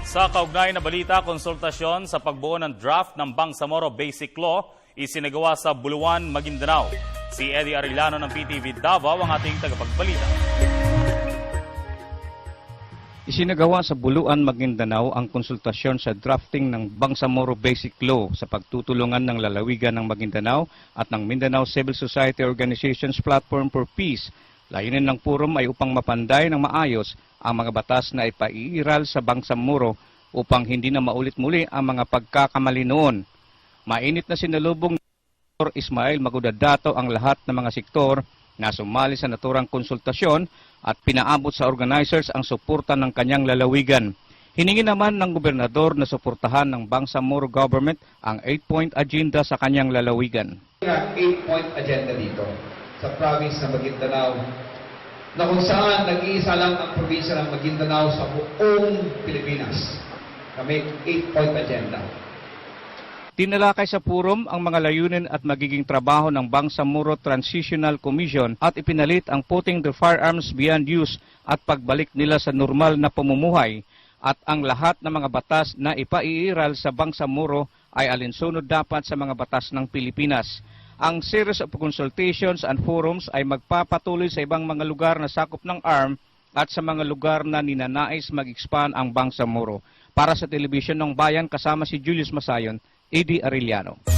Sa kaugnay na balita, konsultasyon sa pagbuo ng draft ng Bangsamoro Basic Law isinagawa sa Buluan, Maguindanao. Si Eddie Arellano ng PTV Davao ang ating tagapagbalita. Isinagawa sa Buluan, Maguindanao ang konsultasyon sa drafting ng Bangsamoro Basic Law sa pagtutulungan ng lalawigan ng Maguindanao at ng Mindanao Civil Society Organizations Platform for Peace. Layunin ng forum ay upang mapanday ng maayos ang mga batas na ipaiiral sa Bangsamoro upang hindi na maulit muli ang mga pagkakamali noon. Mainit na sinalubong ni Dr. Ismael Magudadato ang lahat ng mga sektor na sumali sa naturang konsultasyon at pinaabot sa organizers ang suporta ng kanyang lalawigan. Hiningi naman ng gobernador na suportahan ng Bangsamoro government ang 8-point agenda sa kanyang lalawigan. 8-point agenda dito sa province ng Maguindanao na kung saan nag-iisa lang ang probinsya ng Maguindanao sa buong Pilipinas. Kami 8-point agenda. Tinalakay sa forum ang mga layunin at magiging trabaho ng Bangsamoro Transitional Commission at ipinalit ang putting the firearms beyond use at pagbalik nila sa normal na pamumuhay at ang lahat ng mga batas na ipaiiral sa Bangsamoro ay alinsunod dapat sa mga batas ng Pilipinas. Ang series of consultations and forums ay magpapatuloy sa ibang mga lugar na sakop ng ARM at sa mga lugar na ninanais mag-expand ang Bangsamoro. Para sa Telebisyon ng Bayan, kasama si Julius Masayon, Eddie Arellano.